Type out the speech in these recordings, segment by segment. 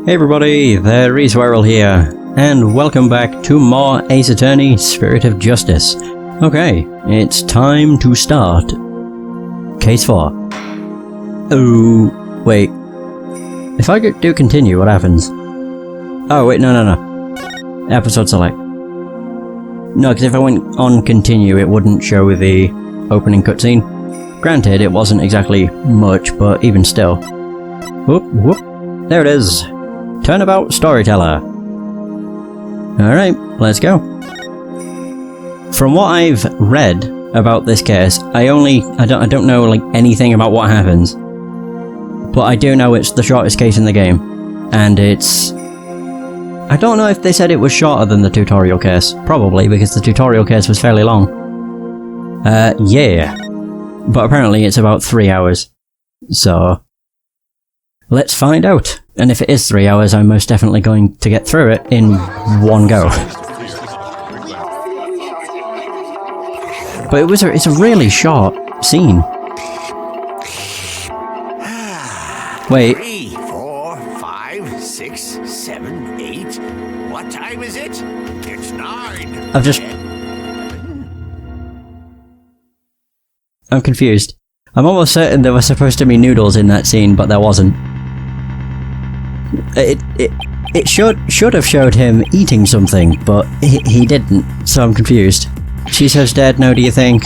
Hey everybody, the Reeswirl here, and welcome back to more Ace Attorney Spirit of Justice. Okay, it's time to start. Case 4. Oh, wait. If I do continue, what happens? Oh, wait, no. Episode select. No, because if I went on continue, it wouldn't show the opening cutscene. Granted, it wasn't exactly much, but even still. Whoop. There it is. Turnabout Storyteller. Alright, let's go. From what I've read about this case, I don't know like anything about what happens. But I do know it's the shortest case in the game. And it's... I don't know if they said it was shorter than the tutorial case. Probably, because the tutorial case was fairly long. Yeah. But apparently it's about 3 hours. So... let's find out. And if it is 3 hours, I'm most definitely going to get through it in one go. But it's a really short scene. Wait. 3, 4, 5, 6, 7, 8. What time is it? It's 9. I'm confused. I'm almost certain there were supposed to be noodles in that scene, but there wasn't. It should have showed him eating something, but he didn't, so I'm confused. She says dead, no, do you think?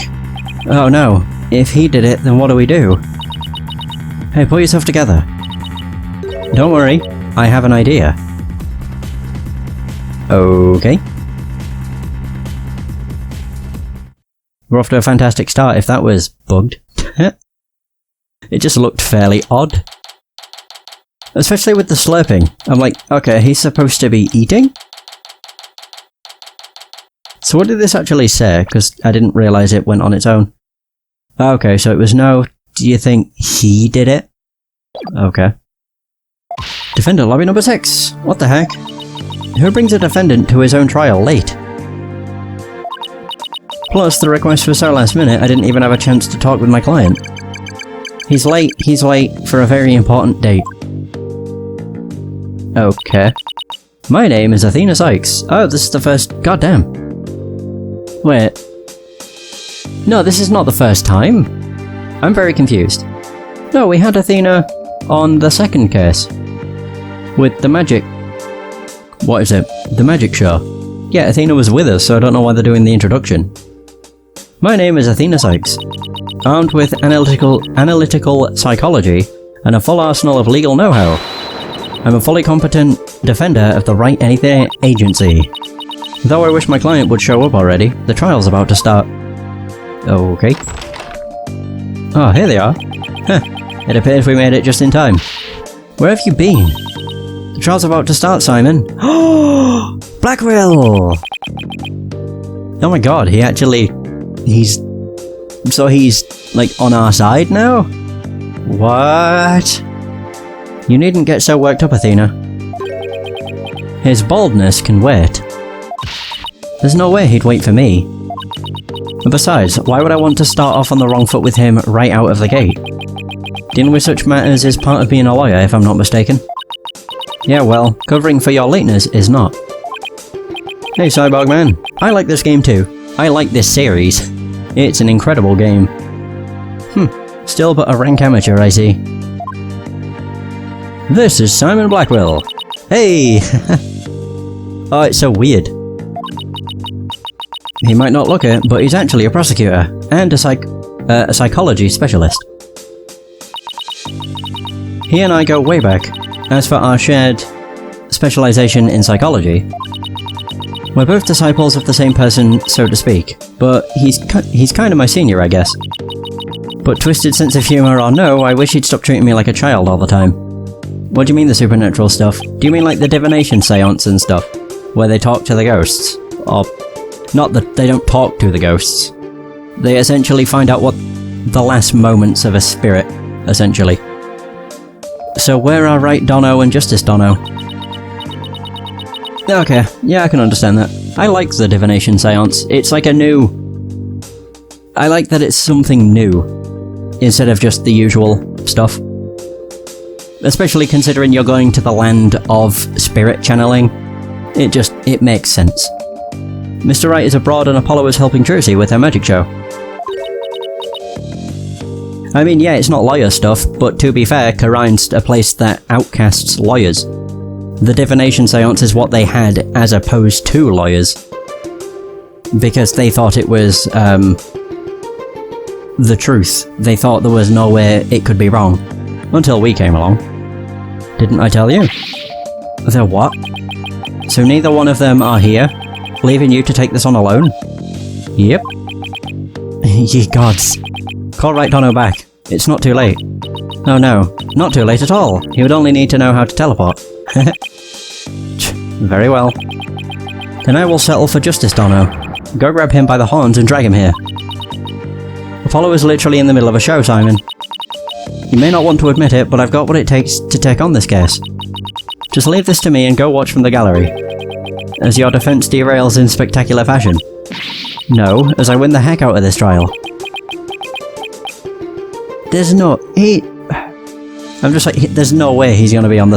Oh no, if he did it, then what do we do? Hey, pull yourself together. Don't worry, I have an idea. Okay. We're off to a fantastic start if that was bugged. It just looked fairly odd. Especially with the slurping. I'm like, okay, he's supposed to be eating? So what did this actually say? Because I didn't realise it went on its own. Okay, so it was no, do you think he did it? Okay. Defendant lobby number 6. What the heck? Who brings a defendant to his own trial late? Plus, the request was so last minute, I didn't even have a chance to talk with my client. He's late for a very important date. Okay. My name is Athena Cykes. Oh, this is the first... goddamn. Wait. No, this is not the first time. I'm very confused. No, we had Athena on the second case. With the magic... what is it? The magic show. Yeah, Athena was with us, so I don't know why they're doing the introduction. My name is Athena Cykes. Armed with analytical psychology and a full arsenal of legal know-how. I'm a fully competent defender of the Wright Anything Agency. Though I wish my client would show up already, the trial's about to start. Okay. Oh, here they are. Huh. It appears we made it just in time. Where have you been? The trial's about to start, Simon. Oh, Blackwell! Oh my god, he's like on our side now? What? You needn't get so worked up, Athena. His baldness can wait. There's no way he'd wait for me. And besides, why would I want to start off on the wrong foot with him right out of the gate? Dealing with such matters is part of being a lawyer, if I'm not mistaken. Yeah, well, covering for your lateness is not. Hey, Cyborg Man. I like this game too. I like this series. It's an incredible game. Still but a rank amateur, I see. This is Simon Blackwell. Hey! Oh, it's so weird. He might not look it, but he's actually a prosecutor, and a psychology specialist. He and I go way back. As for our shared specialization in psychology, we're both disciples of the same person, so to speak, but he's kind of my senior, I guess. But twisted sense of humor or no, I wish he'd stop treating me like a child all the time. What do you mean the supernatural stuff? Do you mean like the divination seance and stuff? Where they talk to the ghosts? Or... not that they don't talk to the ghosts. They essentially find out what the last moments of a spirit, essentially. So where are Right Dono and Justice Dono? Okay, yeah, I can understand that. I like the divination seance. It's like a new... I like that it's something new, instead of just the usual stuff. Especially considering you're going to the land of spirit channeling. It makes sense. Mr. Wright is abroad and Apollo is helping Trucy with her magic show. I mean, yeah, it's not lawyer stuff, but to be fair, Kharine's a place that outcasts lawyers. The divination seance is what they had as opposed to lawyers. Because they thought it was, the truth. They thought there was no way it could be wrong. Until we came along. Didn't I tell you? The what? So neither one of them are here, leaving you to take this on alone? Yep. Ye gods. Call Right Dono back. It's not too late. Oh no, not too late at all. He would only need to know how to teleport. Very well. Then I will settle for Justice Dono. Go grab him by the horns and drag him here. Apollo is literally in the middle of a show, Simon. You may not want to admit it, but I've got what it takes to take on this case. Just leave this to me and go watch from the gallery. As your defense derails in spectacular fashion. No, as I win the heck out of this trial. There's no... I'm just like, there's no way he's gonna be on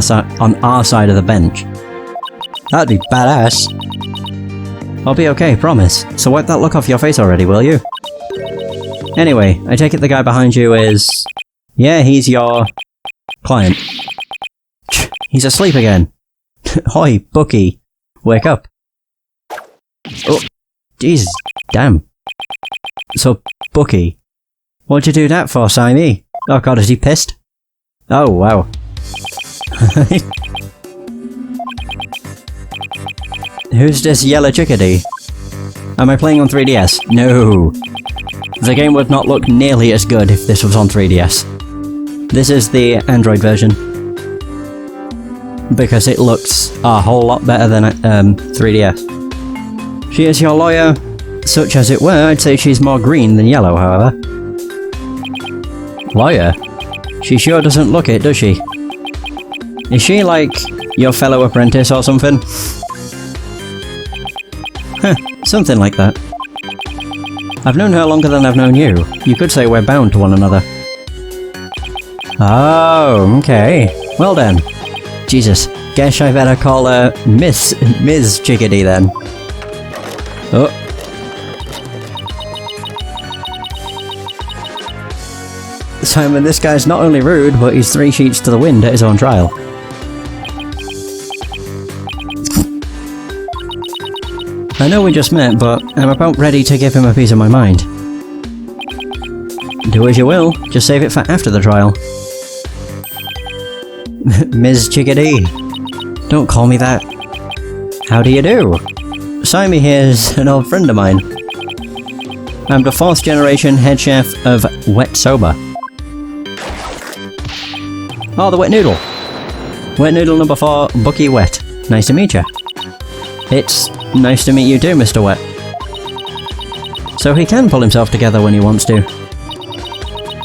our side of the bench. That'd be badass. I'll be okay, promise. So wipe that look off your face already, will you? Anyway, I take it the guy behind you is... Yeah, he's your... client. He's asleep again. Hoi, Bucky. Wake up. Oh, Jesus, damn. So, Bucky. What'd you do that for, Simey? Oh god, is he pissed? Oh, wow. Who's this yellow chickadee? Am I playing on 3DS? No. The game would not look nearly as good if this was on 3DS. This is the Android version. Because it looks a whole lot better than 3DS. She is your lawyer. Such as it were, I'd say she's more green than yellow, however. Lawyer? She sure doesn't look it, does she? Is she like your fellow apprentice or something? Huh, something like that. I've known her longer than I've known you. You could say we're bound to one another. Oh, okay. Well then. Jesus, guess I better call her Ms. Chickadee then. Oh. Simon, this guy's not only rude, but he's 3 sheets to the wind at his own trial. I know we just met, but I'm about ready to give him a piece of my mind. Do as you will, just save it for after the trial. Ms. Chickadee. Don't call me that. How do you do? Simon here's an old friend of mine. I'm the 4th generation head chef of Wet Soba. Oh, the Wet Noodle. Wet Noodle number 4, Bucky Wet. Nice to meet you. It's nice to meet you too, Mr. Wet. So he can pull himself together when he wants to.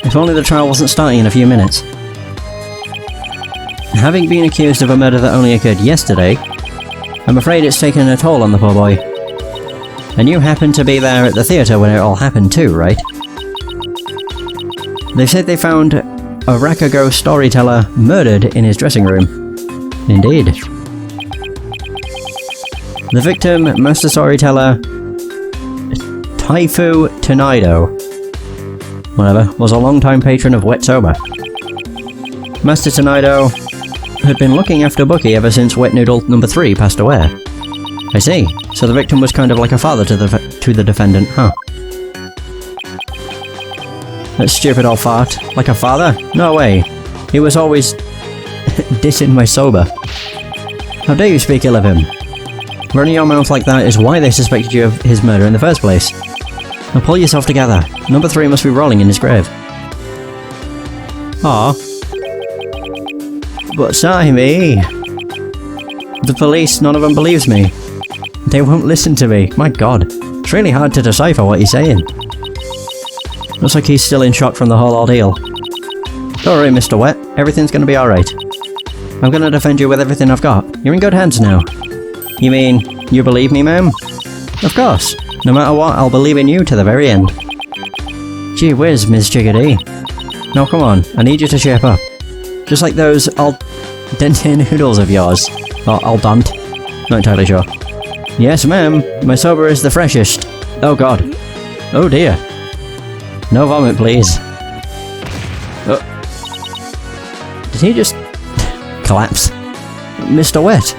If only the trial wasn't starting in a few minutes. Having been accused of a murder that only occurred yesterday, I'm afraid it's taken a toll on the poor boy. And you happened to be there at the theatre when it all happened too, right? They said they found a Rakago storyteller murdered in his dressing room. Indeed. The victim, Master Storyteller Taifu Tonaido, whatever, was a long-time patron of Wet Soba. Master Tonaido had been looking after Bucky ever since Wet Noodle number 3 passed away. I see. So the victim was kind of like a father to the defendant, huh? That stupid old fart. Like a father? No way. He was always dissing my soba. How dare you speak ill of him? Running your mouth like that is why they suspected you of his murder in the first place. Now pull yourself together. Number 3 must be rolling in his grave. Aw. But Simey... The police, none of them believes me. They won't listen to me. My god. It's really hard to decipher what he's saying. Looks like he's still in shock from the whole ordeal. Don't worry, Mr. Wet. Everything's gonna be alright. I'm gonna defend you with everything I've got. You're in good hands now. You mean, you believe me, ma'am? Of course. No matter what, I'll believe in you to the very end. Gee whiz, Ms. Chickadee. Now come on, I need you to shape up. Just like those al dente noodles of yours. Or al dente. Not entirely sure. Yes, ma'am. My sober is the freshest. Oh god. Oh dear. No vomit, please. Oh. Did he just collapse? Mr. Wet.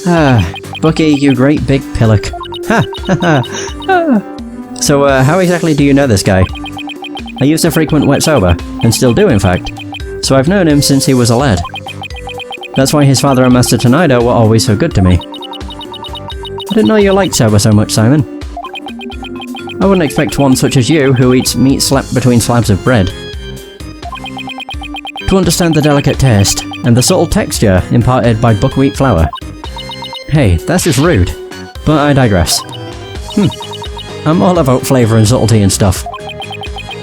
Ah, Bucky, you great big pillock. Ha ha ha. So, how exactly do you know this guy? I used to frequent Wet Sober, and still do in fact. So I've known him since he was a lad. That's why his father and Master Tonido were always so good to me. I didn't know you liked sober so much, Simon. I wouldn't expect one such as you, who eats meat slapped between slabs of bread, to understand the delicate taste, and the subtle texture imparted by buckwheat flour. Hey, that's just rude. But I digress. I'm all about flavour and subtlety and stuff.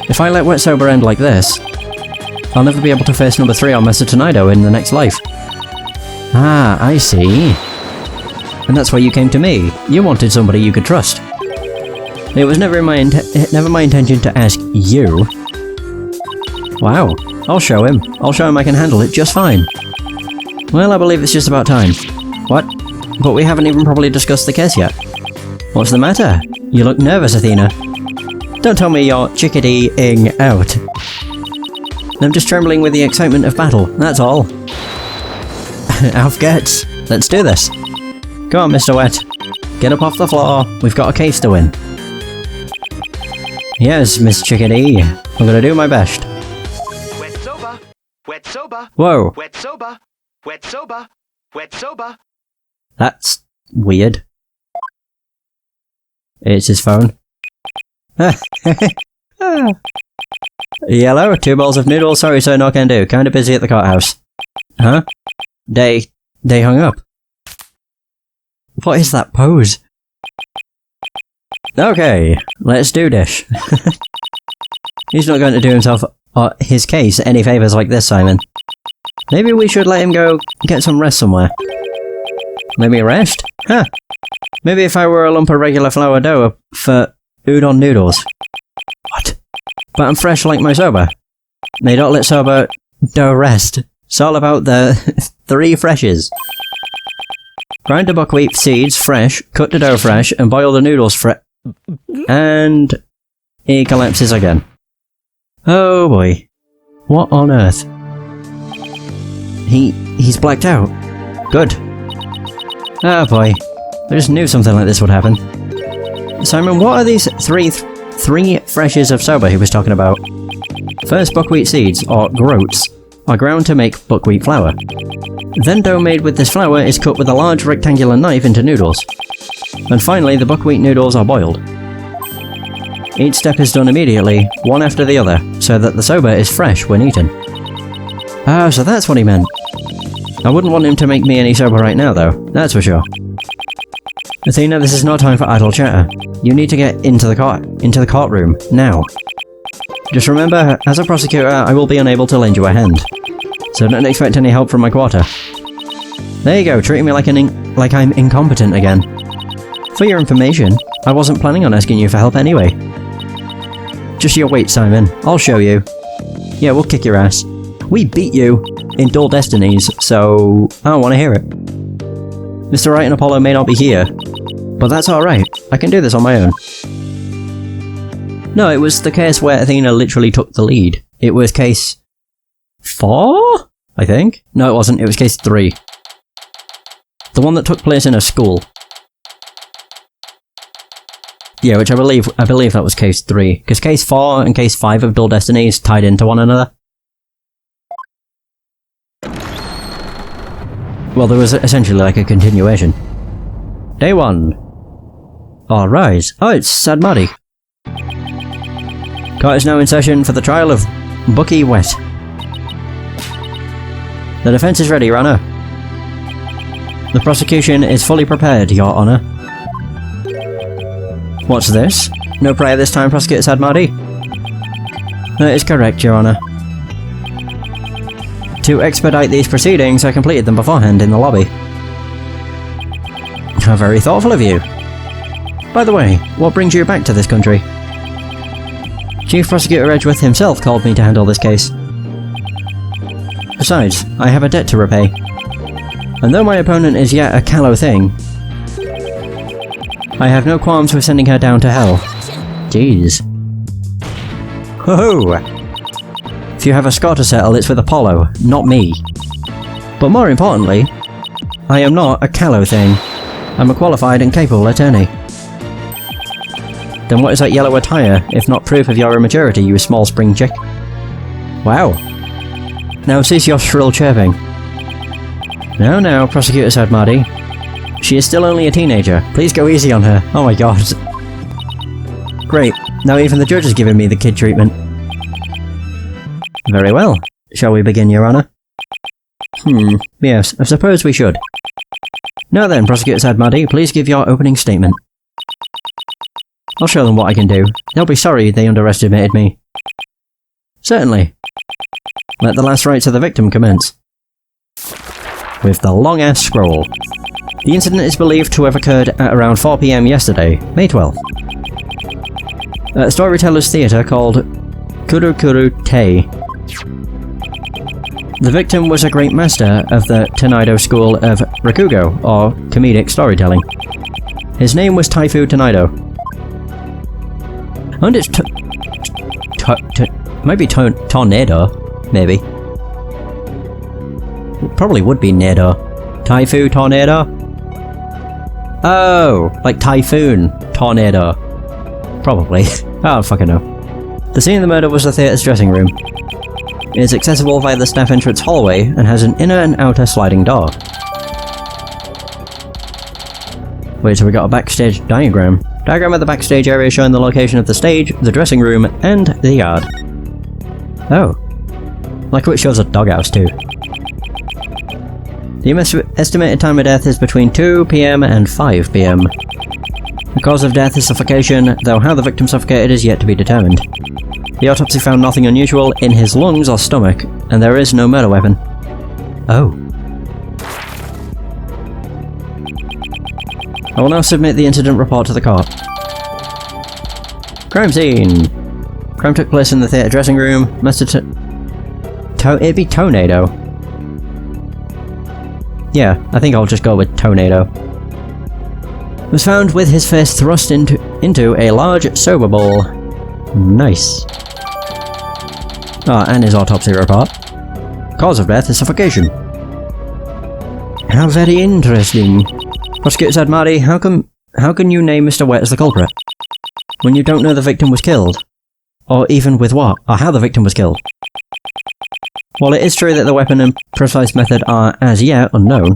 If I let Wet Sober end like this, I'll never be able to face number 3 on Master Tonido in the next life. Ah, I see. And that's why you came to me. You wanted somebody you could trust. It was never my intention to ask you. Wow. I'll show him. I'll show him I can handle it just fine. Well, I believe it's just about time. What? But we haven't even properly discussed the case yet. What's the matter? You look nervous, Athena. Don't tell me you're chickadee-ing out. I'm just trembling with the excitement of battle, that's all. Auf geht's. Let's do this. Go on, Mr. Wet. Get up off the floor. We've got a case to win. Yes, Miss Chickadee. I'm gonna do my best. Wet soba. Wet soba. Whoa. Wet soba. Wet soba. Wet soba. That's weird. It's his phone. Yellow, 2 bowls of noodles. Sorry, sir, no can do. Kinda busy at the courthouse. Huh? They hung up. What is that pose? Okay, let's do this. He's not going to do himself or his case any favours like this, Simon. Maybe we should let him go get some rest somewhere. Maybe rest? Huh. Maybe if I were a lump of regular flour dough for udon noodles. What? But I'm fresh like my soba. They don't let soba dough rest. It's all about the 3 freshes. Grind the buckwheat seeds fresh, cut the dough fresh, and boil the noodles fresh. And he collapses again. Oh boy. What on earth? He's blacked out. Good. Oh boy. I just knew something like this would happen. Simon, what are these three freshes of soba he was talking about? First, buckwheat seeds, or groats, are ground to make buckwheat flour. Then dough made with this flour is cut with a large rectangular knife into noodles. And finally, the buckwheat noodles are boiled. Each step is done immediately, one after the other, so that the soba is fresh when eaten. Oh, so that's what he meant. I wouldn't want him to make me any soba right now, though, that's for sure. Athena, this is no time for idle chatter. You need to get into the courtroom, now. Just remember, as a prosecutor, I will be unable to lend you a hand. So don't expect any help from my quarter. There you go, treating me like I'm incompetent again. For your information, I wasn't planning on asking you for help anyway. Just you wait, Simon. I'll show you. Yeah, we'll kick your ass. We beat you in Dual Destinies, so I don't want to hear it. Mr. Wright and Apollo may not be here, but that's alright. I can do this on my own. No, it was the case where Athena literally took the lead. It was case 4? I think? No, it wasn't. It was case 3. The one that took place in a school. Yeah, which I believe that was case 3. Because case 4 and case 5 of Dual Destinies tied into one another. Well, there was essentially like a continuation. Day 1. All rise. Oh, it's Sad Marty. Court is now in session for the trial of Bucky Wet. The defense is ready, Your Honor. The prosecution is fully prepared, Your Honor. What's this? No prayer this time, Prosecutor Sad Marty? That is correct, Your Honor. To expedite these proceedings, I completed them beforehand in the lobby. How very thoughtful of you. By the way, what brings you back to this country? Chief Prosecutor Edgeworth himself called me to handle this case. Besides, I have a debt to repay. And though my opponent is yet a callow thing, I have no qualms with sending her down to hell. Jeez. Ho-ho! If you have a score to settle, it's with Apollo, not me. But more importantly, I am not a callow thing. I'm a qualified and capable attorney. Then what is that yellow attire, if not proof of your immaturity, you small spring chick? Wow. Now cease your shrill chirping. Now, Prosecutor said Marty. She is still only a teenager. Please go easy on her. Oh my god. Great. Now even the judge is giving me the kid treatment. Very well. Shall we begin, Your Honour? Yes, I suppose we should. Now then, Prosecutor said Maddie, please give your opening statement. I'll show them what I can do. They'll be sorry they underestimated me. Certainly. Let the last rites of the victim commence. With the long-ass scroll. The incident is believed to have occurred at around 4 PM yesterday, May 12th. At a storyteller's theatre called Kurukuru Tei. The victim was a great master of the Tenaido school of Rakugo, or comedic storytelling. His name was Taifu Tenaido. And it's maybe Tornado, maybe. It probably would be Nado. Taifu Tornado? Oh, like Typhoon Tornado. Probably. I don't fucking know. The scene of the murder was the theatre's dressing room. It is accessible via the staff entrance hallway and has an inner and outer sliding door. Wait, so we got a backstage diagram. Diagram of the backstage area showing the location of the stage, the dressing room, and the yard. Oh. Like how it shows a doghouse too. The estimated time of death is between 2 PM and 5 PM. The cause of death is suffocation, though how the victim suffocated is yet to be determined. The autopsy found nothing unusual in his lungs or stomach, and there is no murder weapon. Oh. I will now submit the incident report to the court. Crime scene! Crime took place in the theatre dressing room. It'd be Tornado. Yeah, I think I'll just go with Tornado. Was found with his face thrust into a large sober bowl. Nice. And his autopsy report. Cause of death is suffocation. How very interesting. Prosecutor said, Marty, how can you name Mr. Wet as the culprit? When you don't know the victim was killed? Or even with what? Or how the victim was killed? While it is true that the weapon and precise method are, as yet, unknown,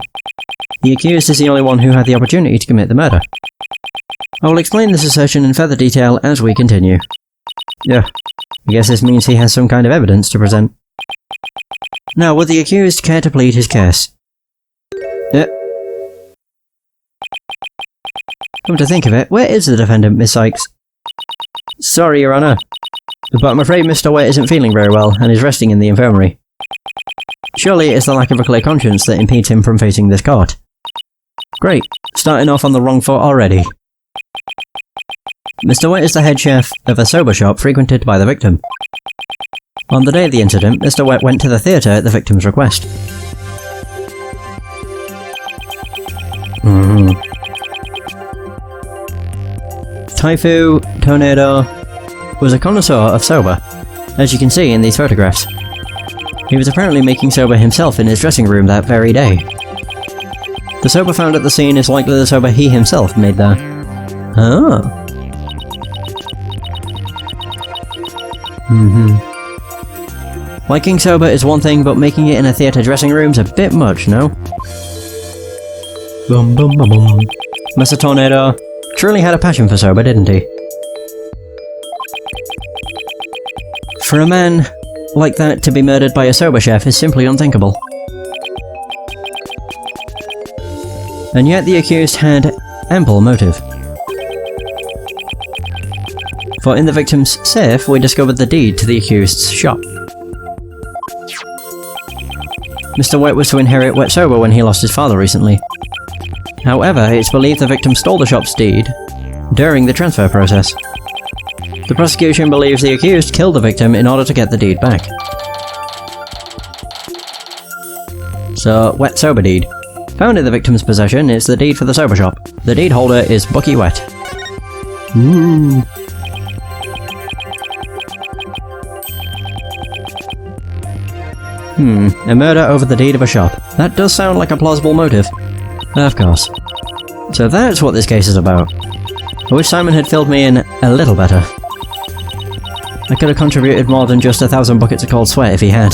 the accused is the only one who had the opportunity to commit the murder. I will explain this assertion in further detail as we continue. Yeah, I guess this means he has some kind of evidence to present. Now, would the accused care to plead his case? Come to think of it, where is the defendant, Miss Cykes? Sorry, Your Honour, but I'm afraid Mr. Wet isn't feeling very well and is resting in the infirmary. Surely it is the lack of a clear conscience that impedes him from facing this court. Great, starting off on the wrong foot already. Mr. Wet is the head chef of a sober shop frequented by the victim. On the day of the incident, Mr. Wet went to the theatre at the victim's request. Taifu Tornado was a connoisseur of soba, as you can see in these photographs. He was apparently making soba himself in his dressing room that very day. The soba found at the scene is likely the soba he himself made there. Ah. Liking soba is one thing, but making it in a theatre dressing room's a bit much, no? Bum bum bum bum. Mr. Tornado truly had a passion for soba, didn't he? For a man like that to be murdered by a soba chef is simply unthinkable. And yet the accused had ample motive. For in the victim's safe, we discovered the deed to the accused's shop. Mr. Wet was to inherit Wet Soba when he lost his father recently. However, it's believed the victim stole the shop's deed during the transfer process. The prosecution believes the accused killed the victim in order to get the deed back. So, wet sober deed. Found in the victim's possession is the deed for the sober shop. The deed holder is Bucky Wet. Ooh. A murder over the deed of a shop. That does sound like a plausible motive. Of course. So that's what this case is about. I wish Simon had filled me in a little better. I could have contributed more than just 1,000 buckets of cold sweat if he had.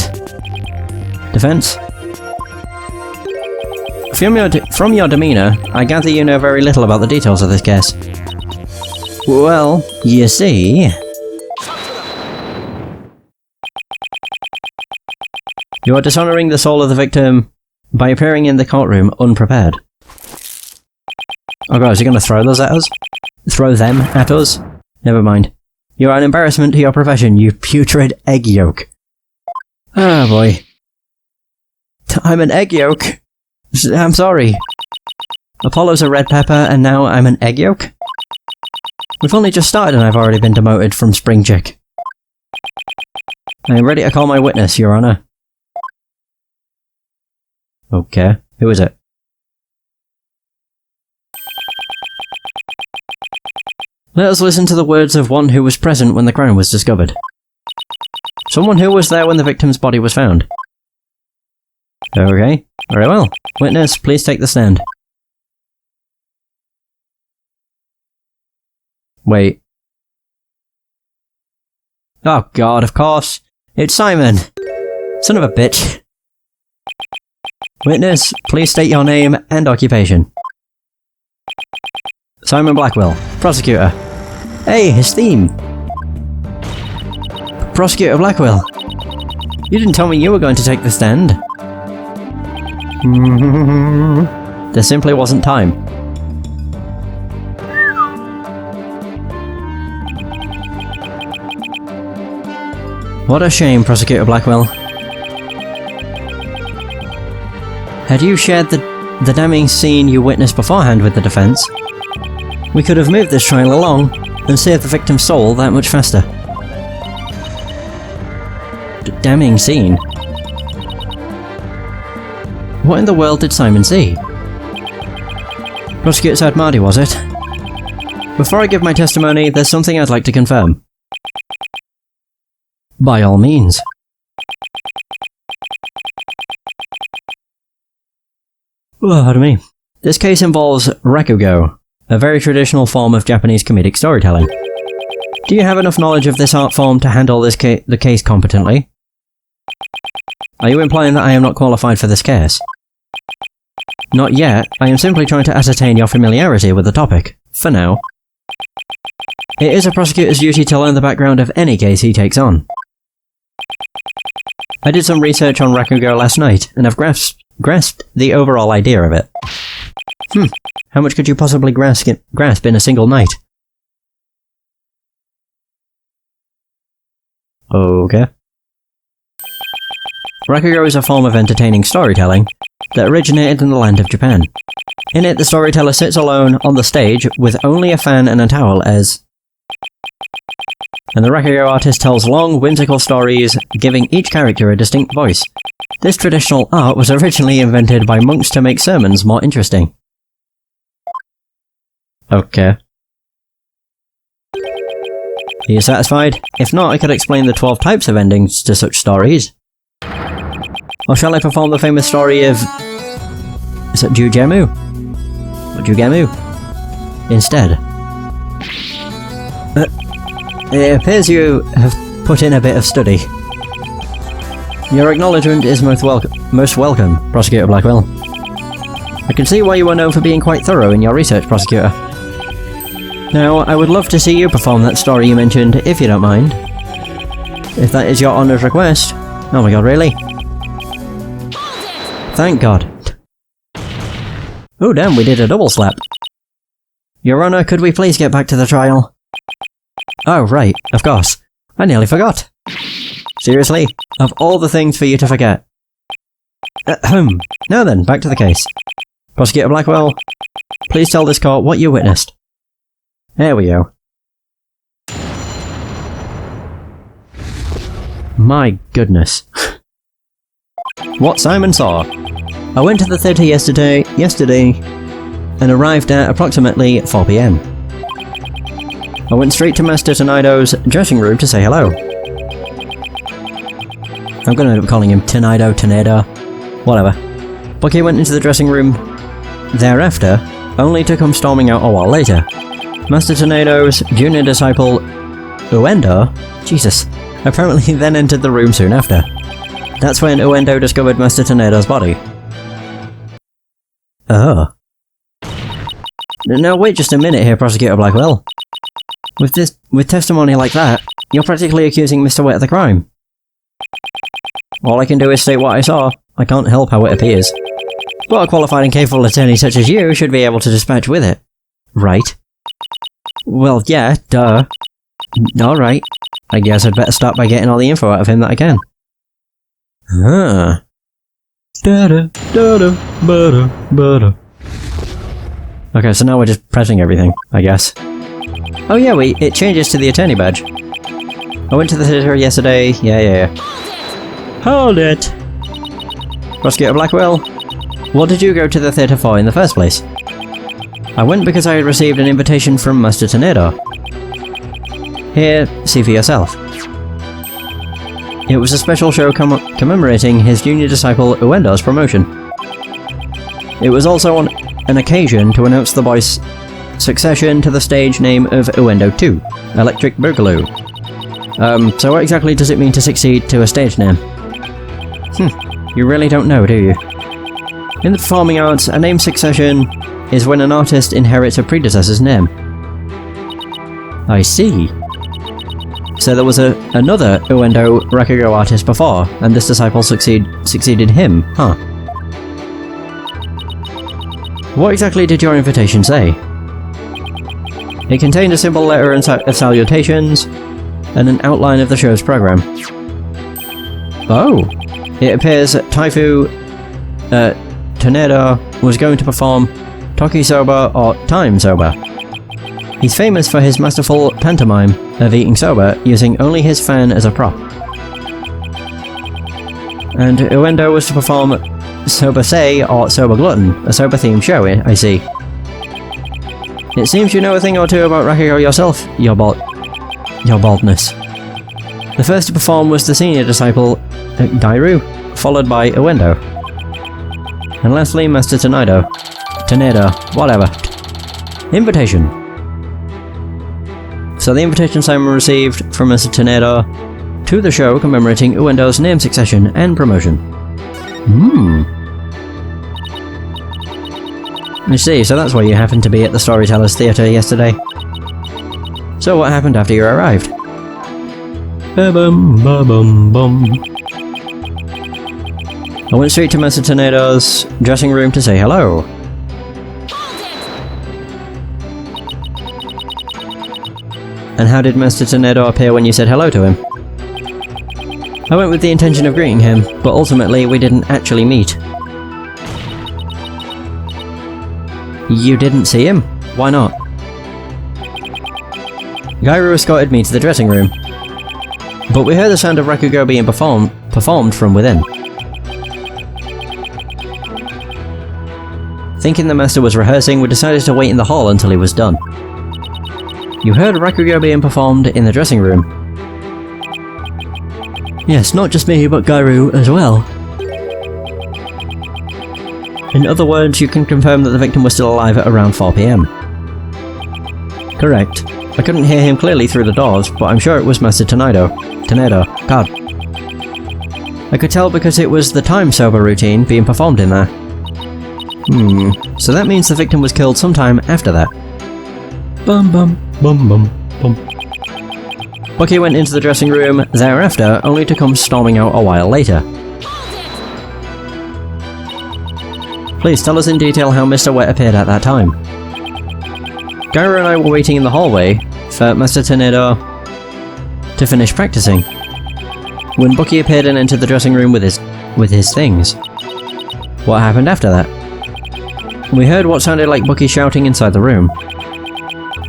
Defense? From your demeanour, I gather you know very little about the details of this case. Well, you see... You are dishonouring the soul of the victim by appearing in the courtroom unprepared. Oh god, is he going to throw those at us? Throw them at us? Never mind. You are an embarrassment to your profession, you putrid egg yolk. Ah, boy. I'm an egg yolk. I'm sorry. Apollo's a red pepper, and now I'm an egg yolk? We've only just started and I've already been demoted from spring chick. I am ready to call my witness, Your Honour. Okay, who is it? Let us listen to the words of one who was present when the crime was discovered. Someone who was there when the victim's body was found. Okay, very well. Witness, please take the stand. Wait. Oh god, of course. It's Simon! Son of a bitch. Witness, please state your name and occupation. Simon Blackwell, prosecutor. Hey, his theme! Prosecutor Blackwell. You didn't tell me you were going to take the stand. There simply wasn't time. What a shame, Prosecutor Blackwell. Had you shared the damning scene you witnessed beforehand with the defence, we could have moved this trial along and saved the victim's soul that much faster. Damning scene? What in the world did Simon see? Prosecutor Sad Marty, was it? Before I give my testimony, there's something I'd like to confirm. By all means. Oh, pardon me. This case involves rakugo, a very traditional form of Japanese comedic storytelling. Do you have enough knowledge of this art form to handle the case competently? Are you implying that I am not qualified for this case? Not yet, I am simply trying to ascertain your familiarity with the topic, for now. It is a prosecutor's duty to learn the background of any case he takes on. I did some research on rakugo last night, and have grasped the overall idea of it. How much could you possibly grasp in a single night? Okay. Rakugo is a form of entertaining storytelling that originated in the land of Japan. In it, the storyteller sits alone on the stage with only a fan and a towel and the rakugo artist tells long, whimsical stories, giving each character a distinct voice. This traditional art was originally invented by monks to make sermons more interesting. Okay. Are you satisfied? If not, I could explain the 12 types of endings to such stories. Or shall I perform the famous story of... is it Jugemu? Or Jugemu? Instead. It appears you have put in a bit of study. Your acknowledgement is most welcome, Prosecutor Blackwell. I can see why you are known for being quite thorough in your research, Prosecutor. Now, I would love to see you perform that story you mentioned, if you don't mind. If that is your honoured request. Oh my god, really? Thank god. Oh damn, we did a double slap. Your Honour, could we please get back to the trial? Oh right, of course. I nearly forgot. Seriously? Of all the things for you to forget. Now then, back to the case. Prosecutor Blackwell, please tell this court what you witnessed. There we go. My goodness. What Simon saw. I went to the theatre yesterday, and arrived at approximately 4 PM. I went straight to Master Tonido's dressing room to say hello. I'm gonna end up calling him Tornado, whatever. Bucky went into the dressing room thereafter, only to come storming out a while later. Master Tornado's junior disciple, Uendo, Jesus, apparently then entered the room soon after. That's when Uendo discovered Master Tornado's body. Oh. Now wait just a minute here, Prosecutor Blackwell. With testimony like that, you're practically accusing Mr. Witt of the crime. All I can do is state what I saw. I can't help how it appears. But a qualified and capable attorney such as you should be able to dispatch with it. Right? Well, yeah, duh. Alright. I guess I'd better start by getting all the info out of him that I can. Huh. Okay, so now we're just pressing everything, I guess. Oh yeah, it changes to the attorney badge. I went to the theatre yesterday, yeah. Hold it! Prosecutor Blackwell, what did you go to the theatre for in the first place? I went because I had received an invitation from Master Tornado. Here, see for yourself. It was a special show commemorating his junior disciple Uendo's promotion. It was also an occasion to announce the boy's succession to the stage name of Uendo 2, Electric Boogaloo. So what exactly does it mean to succeed to a stage name? You really don't know, do you? In the performing arts, a name succession is when an artist inherits a predecessor's name. I see. So there was another Uendo Rakugo artist before, and this disciple succeeded him, huh? What exactly did your invitation say? It contained a simple letter of salutations, and an outline of the show's program. Oh! It appears that Taifu Tornado was going to perform Toki Soba or Time Soba. He's famous for his masterful pantomime of eating soba using only his fan as a prop. And Uendo was to perform Soba Sei or Soba Glutton, a soba-themed show, I see. It seems you know a thing or two about Rakugo yourself, your baldness. The first to perform was the senior disciple, Dairu, followed by Uendo. And lastly, Master Tornado, whatever. Invitation. So the invitation Simon received from Master Tornado to the show commemorating Uendo's name succession and promotion. I see, so that's why you happened to be at the Storytellers Theatre yesterday. So what happened after you arrived? I went straight to Master Tornado's dressing room to say hello. And how did Master Tornado appear when you said hello to him? I went with the intention of greeting him, but ultimately we didn't actually meet. You didn't see him? Why not? Gairu escorted me to the dressing room, but we heard the sound of Rakugo being performed from within. Thinking the master was rehearsing, we decided to wait in the hall until he was done. You heard Rakugo being performed in the dressing room. Yes, not just me, but Gairu as well. In other words, you can confirm that the victim was still alive at around 4 PM. Correct. I couldn't hear him clearly through the doors, but I'm sure it was Master Tornado. God. I could tell because it was the time sober routine being performed in there. So that means the victim was killed sometime after that. Bum bum bum bum bum. Bucky went into the dressing room thereafter, only to come storming out a while later. Please tell us in detail how Mr. Wet appeared at that time. Gairu and I were waiting in the hallway for Master Tornado to finish practicing, when Bucky appeared and entered the dressing room with his things. What happened after that? We heard what sounded like Bucky shouting inside the room.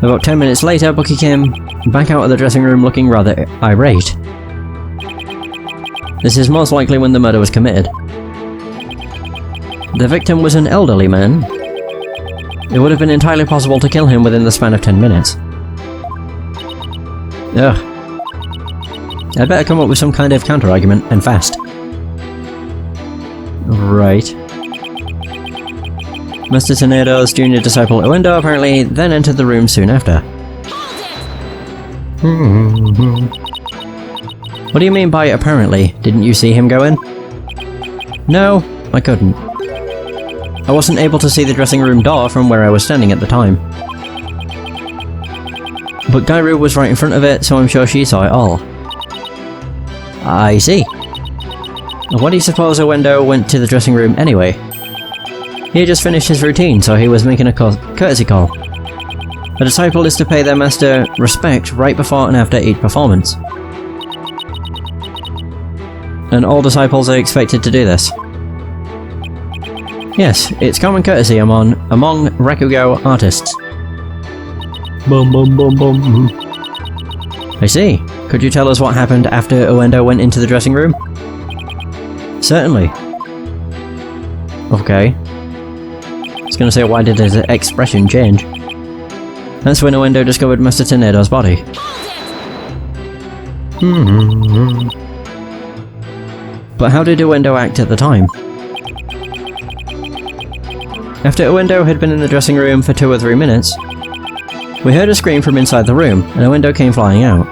About 10 minutes later, Bucky came back out of the dressing room looking rather irate. This is most likely when the murder was committed. The victim was an elderly man. It would have been entirely possible to kill him within the span of 10 minutes. Ugh. I'd better come up with some kind of counter-argument, and fast. Right. Master Tornado's junior disciple Uendo apparently then entered the room soon after. What do you mean by apparently? Didn't you see him go in? No, I couldn't. I wasn't able to see the dressing room door from where I was standing at the time. But Gairu was right in front of it, so I'm sure she saw it all. I see. What do you suppose Uendo went to the dressing room anyway? He had just finished his routine, so he was making a courtesy call. A disciple is to pay their master respect right before and after each performance. And all disciples are expected to do this. Yes, it's common courtesy among Rakugo artists. Bum bum bum bum. I see. Could you tell us what happened after Uendo went into the dressing room? Certainly. Okay. I was gonna say, why did his expression change? That's when Uendo discovered Master Tornado's body. But how did Uendo act at the time? After Uendo had been in the dressing room for 2 or 3 minutes, we heard a scream from inside the room, and Uendo came flying out.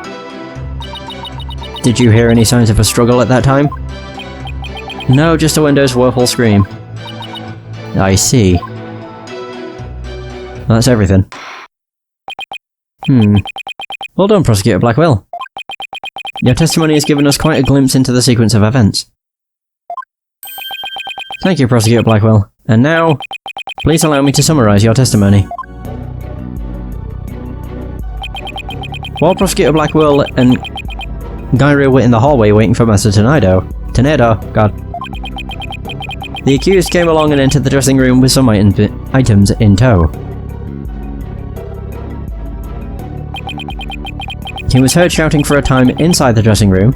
Did you hear any signs of a struggle at that time? No, just Uendo's woeful scream. I see. That's everything. Well done, Prosecutor Blackwell. Your testimony has given us quite a glimpse into the sequence of events. Thank you, Prosecutor Blackwell. And now, please allow me to summarize your testimony. While Prosecutor Blackwell and Gairu were in the hallway waiting for Master Tornado, the accused came along and entered the dressing room with some items in tow. He was heard shouting for a time inside the dressing room,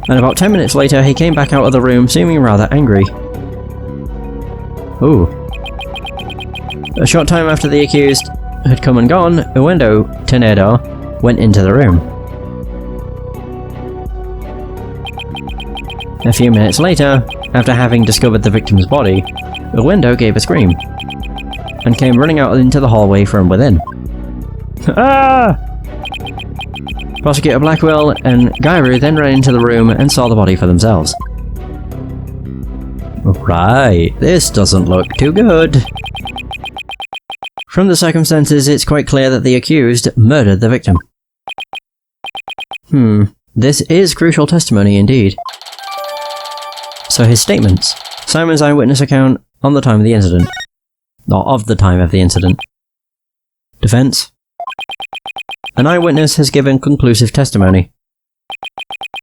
and about 10 minutes later he came back out of the room seeming rather angry. Ooh. A short time after the accused had come and gone, Uendo Tornado went into the room. A few minutes later, after having discovered the victim's body, Uendo gave a scream, and came running out into the hallway from within. Ah! Prosecutor Blackwell and Gairu then ran into the room and saw the body for themselves. Right, this doesn't look too good. From the circumstances, it's quite clear that the accused murdered the victim. This is crucial testimony indeed. So his statements. Simon's eyewitness account on the time of the incident. Or of the time of the incident. Defense. An eyewitness has given conclusive testimony.